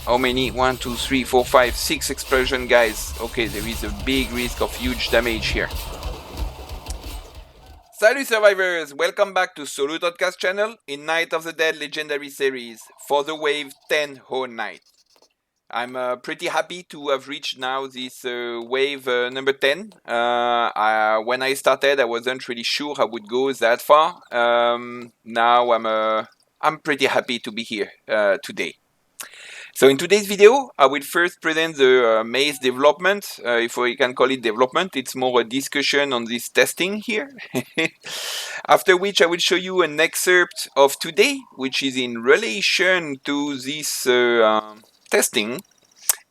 How many? 1, 2, 3, 4, 5, 6 explosion, guys. Okay, there is a big risk of huge damage here. Salut survivors! Welcome back to SolutOdka's channel in Night of the Dead Legendary Series for the Wave 10 whole night. I'm pretty happy to have reached now this wave number 10. When I started, I wasn't really sure I would go that far. Now I'm pretty happy to be here today. So in today's video, I will first present the maze development. If we can call it development, it's more a discussion on this testing here. After which I will show you an excerpt of today, which is in relation to this testing,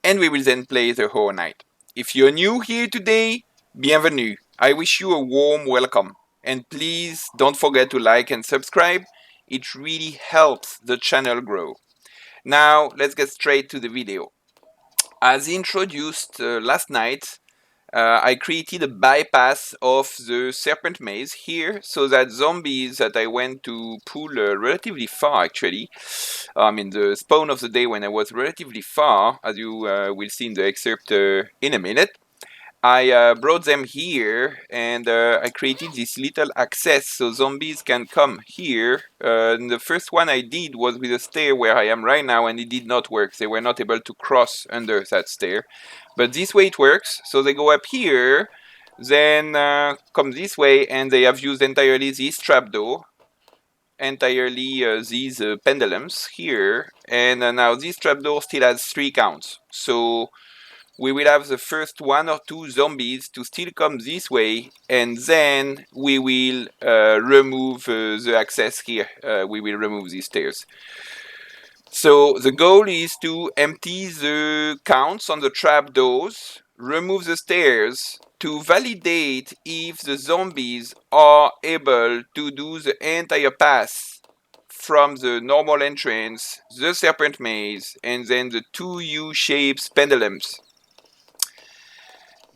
and we will then play the whole night. If you're new here today, bienvenue. I wish you a warm welcome. And please don't forget to like and subscribe. It really helps the channel grow. Now, let's get straight to the video. As introduced last night, I created a bypass of the serpent maze here so that zombies that I went to pull relatively far actually, the spawn of the day when I was relatively far, as you will see in the excerpt in a minute, I brought them here and I created this little access so zombies can come here. And the first one I did was with a stair where I am right now, and it did not work. They were not able to cross under that stair. But this way it works. So they go up here, then come this way, and they have used entirely this trapdoor, entirely these pendulums here. And now this trapdoor still has 3 counts. So we will have the first 1 or 2 zombies to still come this way, and then we will remove the access here. We will remove these stairs. So the goal is to empty the counts on the trapdoors, remove the stairs, to validate if the zombies are able to do the entire path from the normal entrance, the serpent maze, and then the 2 U-shaped pendulums.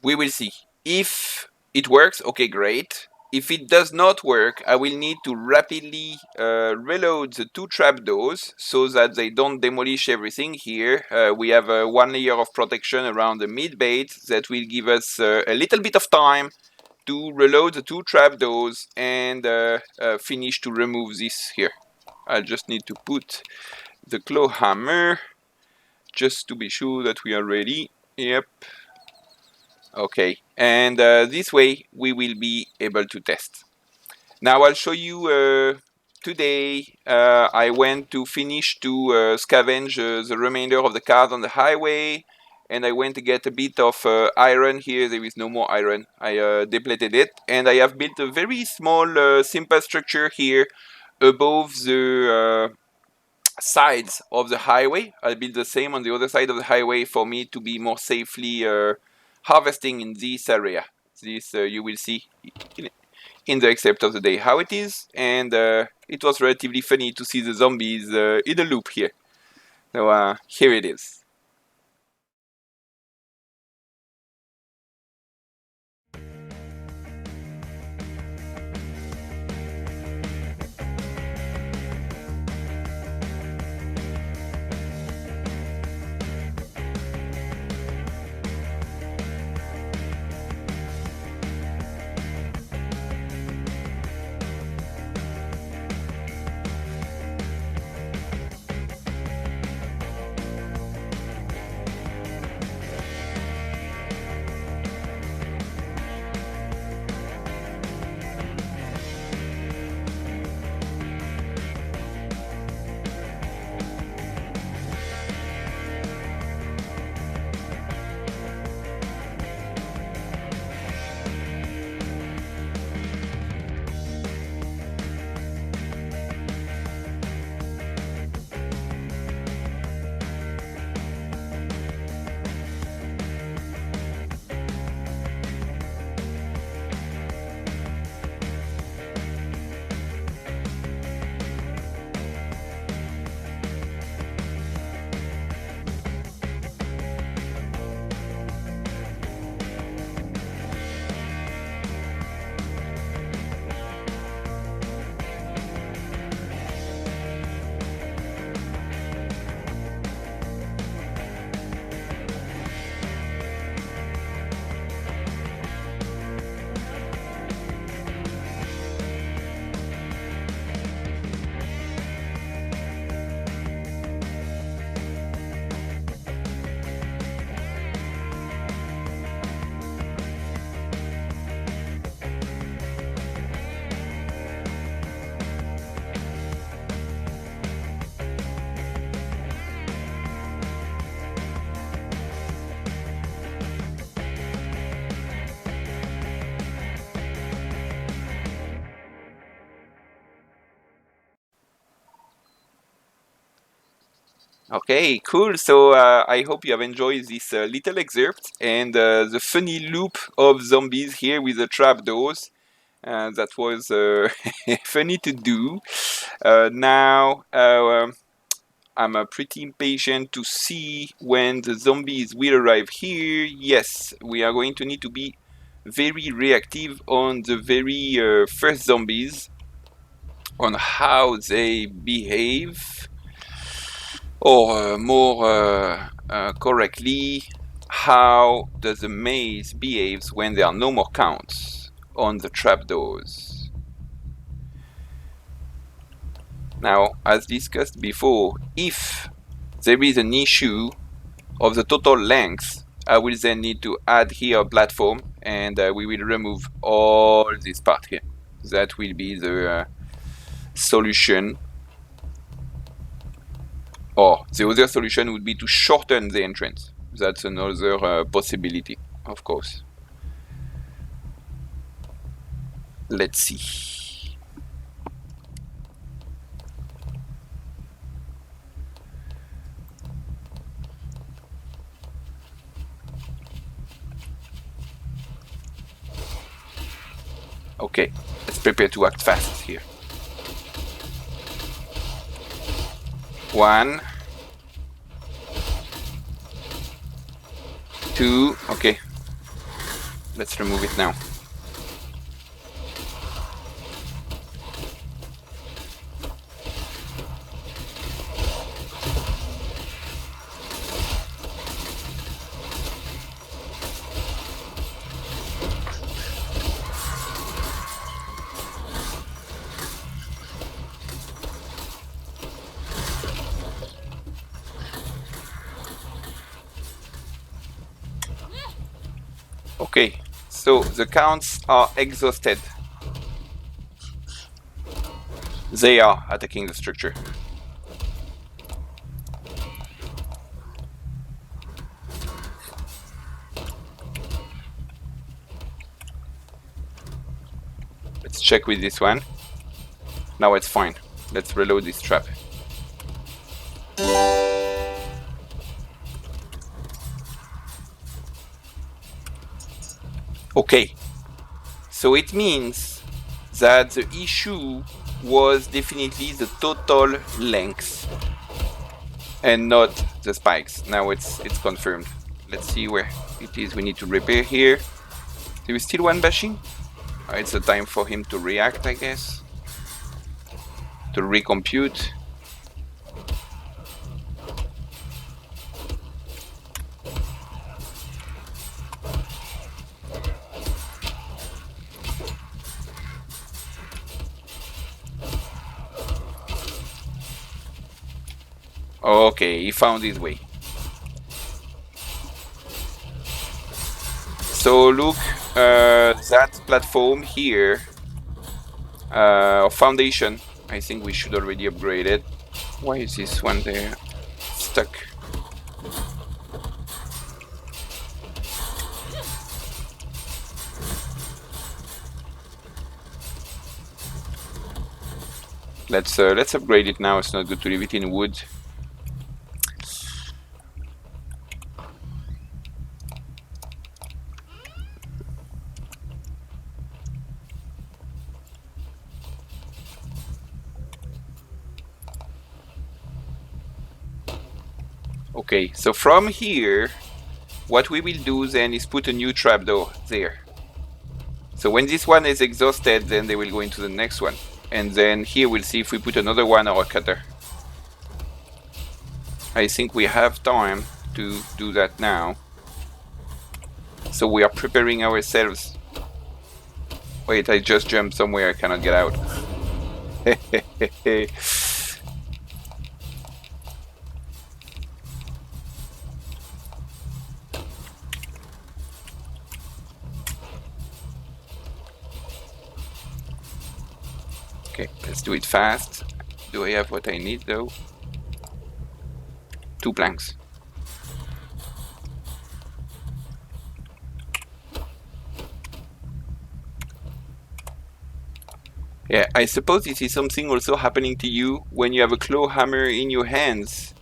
We will see. If it works, okay, great. If it does not work, I will need to rapidly reload the 2 trapdoors so that they don't demolish everything here. We have 1 layer of protection around the mid-bait that will give us a little bit of time to reload the 2 trapdoors and finish to remove this here. I'll just need to put the claw hammer just to be sure that we are ready. Yep. Okay, and this way we will be able to test. Now I'll show you today I went to finish to scavenge the remainder of the cars on the highway, and I went to get a bit of iron here. There is no more iron. I depleted it, and I have built a very small simple structure here above the sides of the highway. I'll build the same on the other side of the highway for me to be more safely harvesting in this area. This you will see in the excerpt of the day how it is, and it was relatively funny to see the zombies in a loop here. So here it is. Okay, cool. So I hope you have enjoyed this little excerpt and the funny loop of zombies here with the trapdoors. That was funny to do. Now I'm pretty impatient to see when the zombies will arrive here. Yes, we are going to need to be very reactive on the very first zombies, on how they behave, or more correctly, how does the maze behaves when there are no more counts on the trapdoors. Now, as discussed before, if there is an issue of the total length, I will then need to add here a platform, and we will remove all this part here. That will be the solution. Or the other solution would be to shorten the entrance. That's another possibility, of course. Let's see. Okay, let's prepare to act fast here. 1, 2, okay. Let's remove it now. Okay, so the counts are exhausted. They are attacking the structure. Let's check with this one. Now it's fine. Let's reload this trap. Okay, so it means that the issue was definitely the total length and not the spikes. Now it's confirmed. Let's see where it is we need to repair here. There is still one bashing. It's a time for him to react, I guess. To recompute. Okay, he found his way. So look, that platform here, foundation, I think we should already upgrade it. Why is this one there stuck? Let's upgrade it now. It's not good to leave it in wood. Okay, so from here, what we will do then is put a new trapdoor there. So when this one is exhausted, then they will go into the next one. And then here we'll see if we put another one or a cutter. I think we have time to do that now. So we are preparing ourselves. Wait, I just jumped somewhere I cannot get out. Okay, let's do it fast. Do I have what I need though? 2 planks. Yeah, I suppose this is something also happening to you when you have a claw hammer in your hands.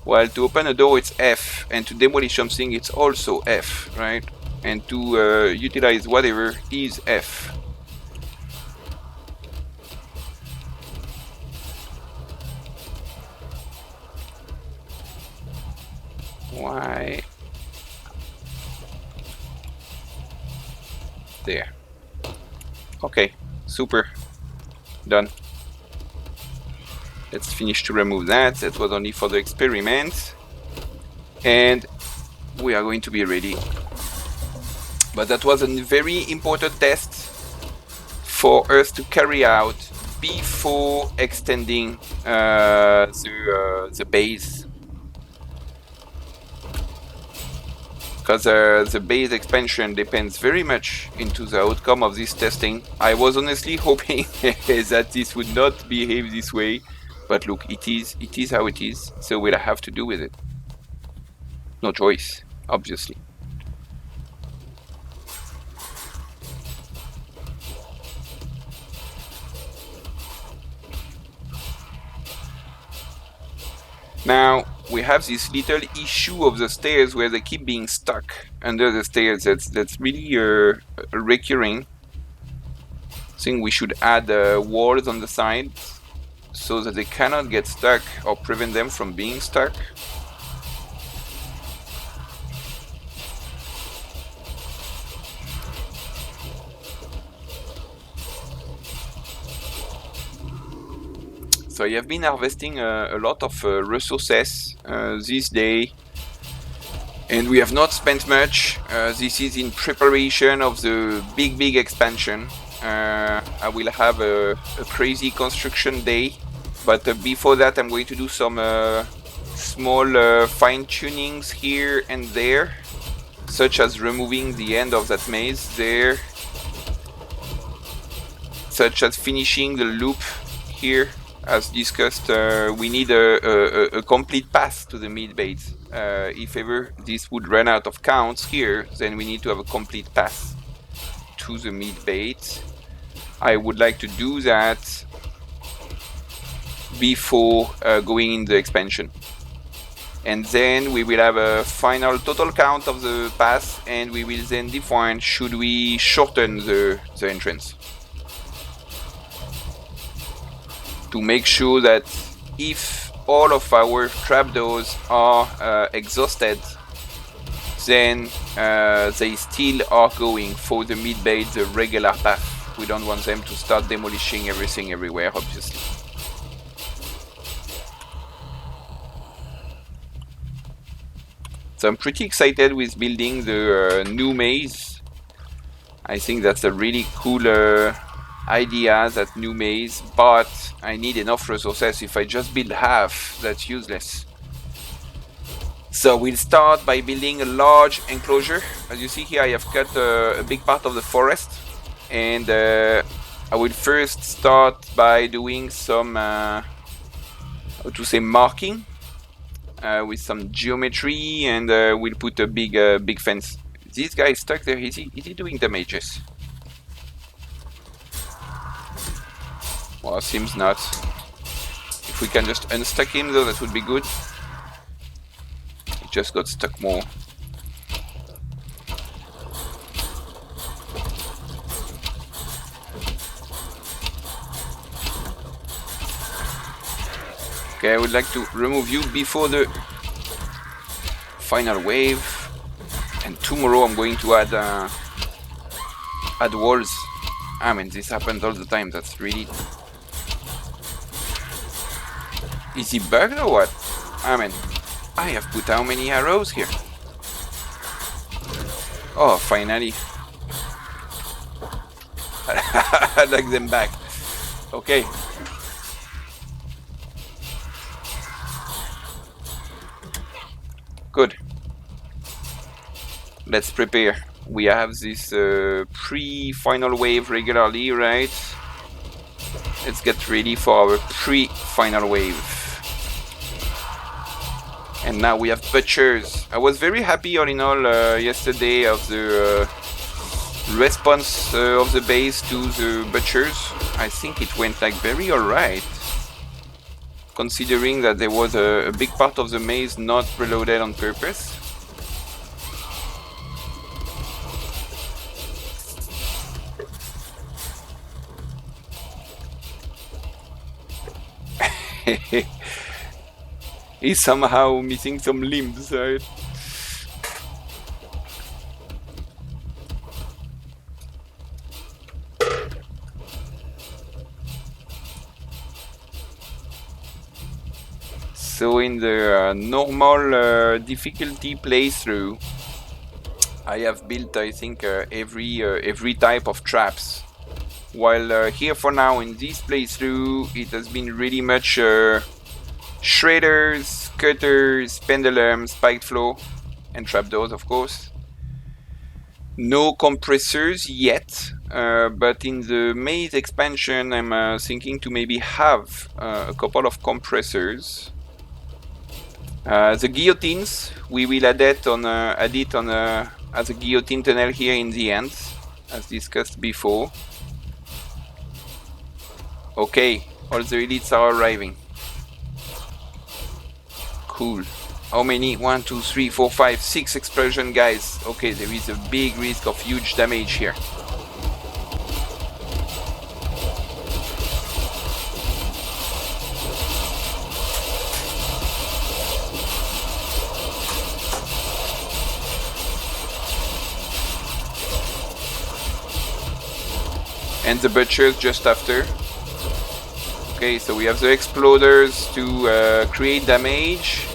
While to open a door it's F, and to demolish something it's also F, right? And to utilize whatever is F. Why? There. Okay, super. Done. Let's finish to remove that. That was only for the experiment. And we are going to be ready. But that was a very important test for us to carry out before extending the base. Because the base expansion depends very much into the outcome of this testing. I was honestly hoping that this would not behave this way, but look, it is how it is, so we'll have to do with it. No choice, obviously. Now, we have this little issue of the stairs where they keep being stuck under the stairs. That's really recurring. I think we should add walls on the sides so that they cannot get stuck or prevent them from being stuck. So I have been harvesting a lot of resources this day, and we have not spent much. This is in preparation of the big expansion. I will have a crazy construction day, but before that I'm going to do some small fine-tunings here and there, such as removing the end of that maze there, such as finishing the loop here. As discussed, we need a complete path to the mid base. If ever this would run out of counts here, then we need to have a complete path to the mid base. I would like to do that before going in the expansion. And then we will have a final total count of the path, and we will then define should we shorten the entrance. To make sure that if all of our trapdoors are exhausted, then they still are going for the mid-base, the regular path. We don't want them to start demolishing everything everywhere, obviously. So I'm pretty excited with building the new maze. I think that's a really cool idea, that new maze, but I need enough resources. If I just build half, that's useless. So we'll start by building a large enclosure. As you see here, I have cut a big part of the forest, and I will first start by doing some how to say, marking with some geometry, and we'll put a big fence. This guy is stuck there. Is he doing damages? Well, seems not. If we can just unstuck him though, that would be good. He just got stuck more. Okay, I would like to remove you before the final wave. And tomorrow I'm going to add walls. I mean, this happens all the time. That's really... Is he bugged or what? I mean, I have put how many arrows here? Oh, finally. I like them back. Okay. Good. Let's prepare. We have this pre-final wave regularly, right? Let's get ready for our pre-final wave. And now we have butchers. I was very happy all in all yesterday of the response of the base to the butchers. I think it went like very alright. considering that there was a big part of the maze not reloaded on purpose. He's somehow missing some limbs, right? So in the normal difficulty playthrough, I have built, I think, every type of traps. While here for now in this playthrough, it has been really much shredders, cutters, pendulums, spiked flow, and trapdoors, of course. No compressors yet, but in the maze expansion, I'm thinking to maybe have a couple of compressors. The guillotines, we will add it on as a guillotine tunnel here in the end, as discussed before. Okay, all the elites are arriving. Cool. How many? 1, 2, 3, 4, 5, 6 explosion guys. Okay, there is a big risk of huge damage here. And the butchers just after. Okay, so we have the exploders to create damage,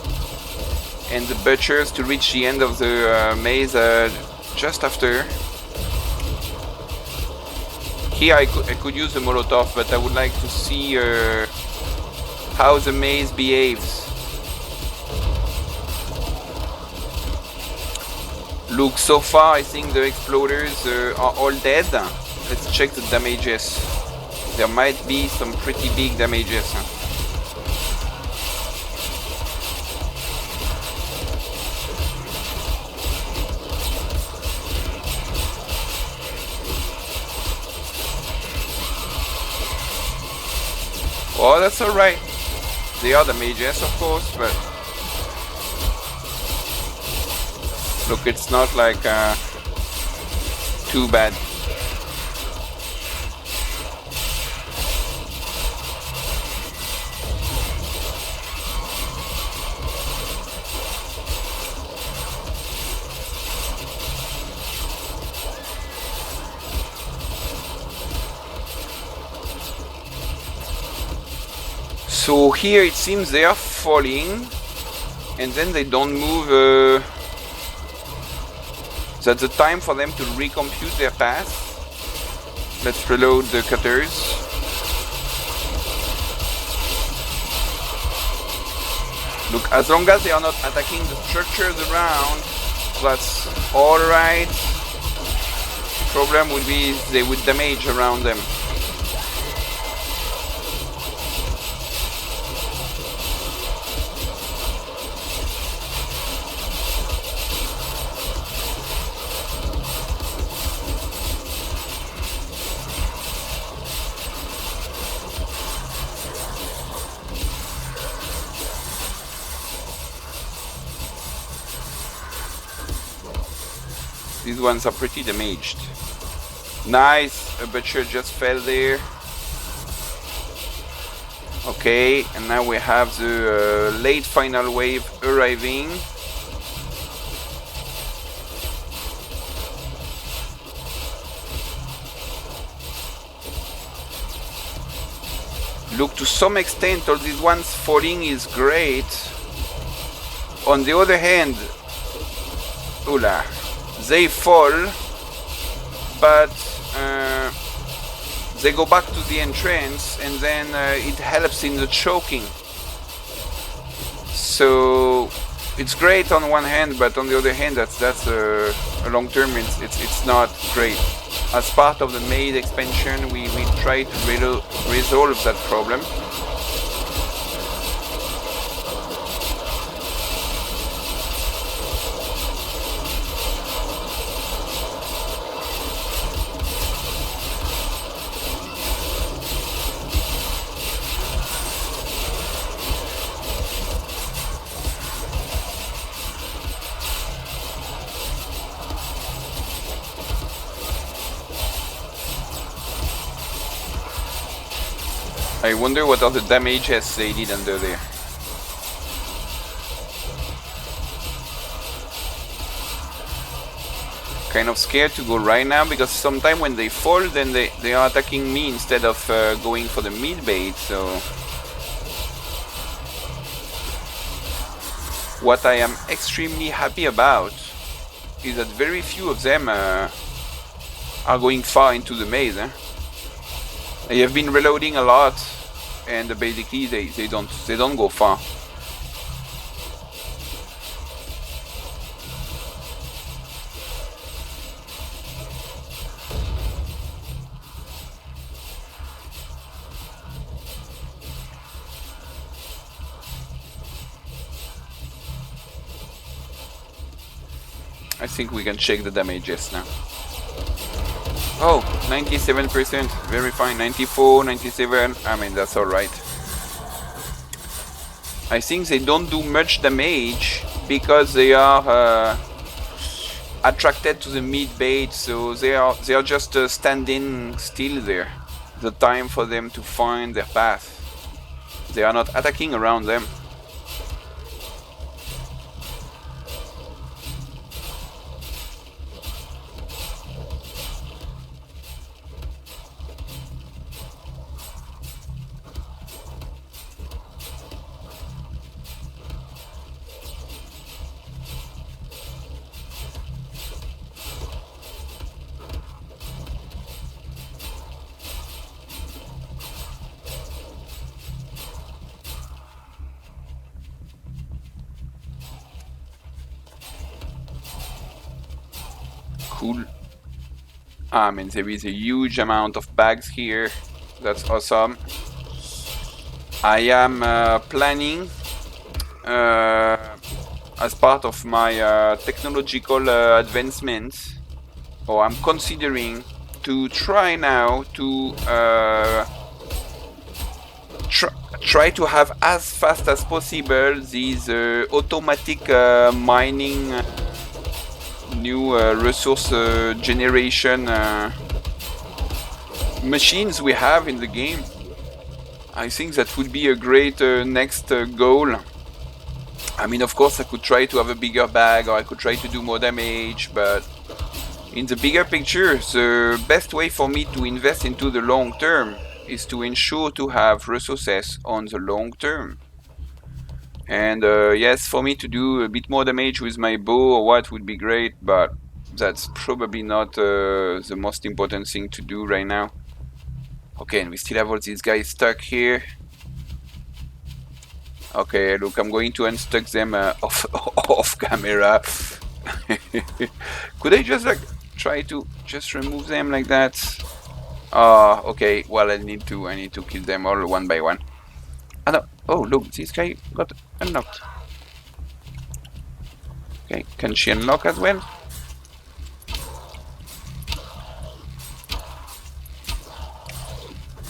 and the butchers to reach the end of the maze just after. Here I could use the Molotov, but I would like to see how the maze behaves. Look, so far I think the exploders are all dead. Let's check the damages. There might be some pretty big damages. Oh, that's alright. They are damages, of course, but look, it's not like too bad. So here it seems they are falling, and then they don't move. That's the time for them to recompute their path. Let's reload the cutters. Look, as long as they are not attacking the structures around, that's alright. Problem would be they would damage around them. These ones are pretty damaged. Nice, a butcher just fell there. Okay, and now we have the late final wave arriving. Look, to some extent all these ones falling is great. On the other hand, Ula, they fall, but they go back to the entrance, and then it helps in the choking. So it's great on one hand, but on the other hand, that's a long term. It's not great. As part of the maze expansion, we try to resolve that problem. I wonder what are the damages they did under there. Kind of scared to go right now because sometimes when they fall, then they are attacking me instead of going for the mid bait. So what I am extremely happy about is that very few of them are going far into the maze. They have been reloading a lot, and basically they don't go far. I think we can check the damages now. Oh, 97%, very fine. 94, 97, I mean that's alright. I think they don't do much damage because they are attracted to the mid bait, so they are just standing still there. The time for them to find their path. They are not attacking around them. Cool. I mean, there is a huge amount of bags here. That's awesome. I am planning, as part of my technological advancements, or I'm considering to try now to try to have as fast as possible these automatic mining new resource generation machines we have in the game. I think that would be a great next goal. I mean, of course I could try to have a bigger bag, or I could try to do more damage, but in the bigger picture, the best way for me to invest into the long term is to ensure to have resources on the long term. And yes, for me to do a bit more damage with my bow or what would be great, but that's probably not the most important thing to do right now. Okay, and we still have all these guys stuck here. Okay, look, I'm going to unstuck them off camera. Could I just like try to just remove them like that? Okay, well I need to kill them all one by one. Ah no, oh look, this guy got unlocked. Okay, can she unlock as well?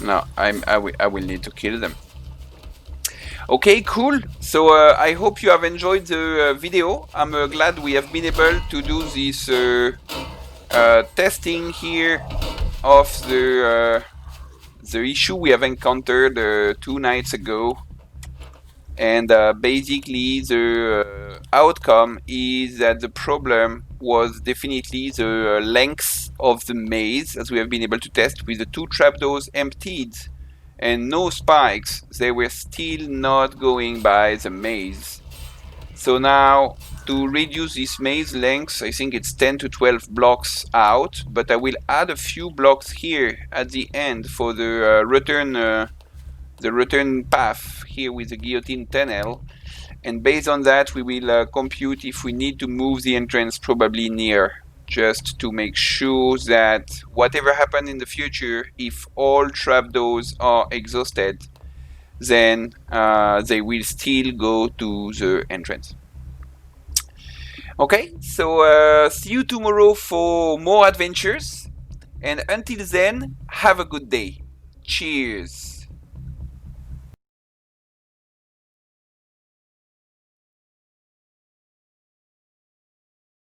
No, I will need to kill them. Okay, cool. So I hope you have enjoyed the video. I'm glad we have been able to do this testing here of the issue we have encountered 2 nights ago. And basically the outcome is that the problem was definitely the length of the maze, as we have been able to test with the 2 trapdoors emptied and no spikes. They were still not going by the maze. So now to reduce this maze length, I think it's 10 to 12 blocks out, but I will add a few blocks here at the end for the return path here with the guillotine tunnel, and based on that we will compute if we need to move the entrance probably near, just to make sure that whatever happens in the future, if all trapdoors are exhausted, then they will still go to the entrance. Okay, so see you tomorrow for more adventures, and until then, have a good day. Cheers.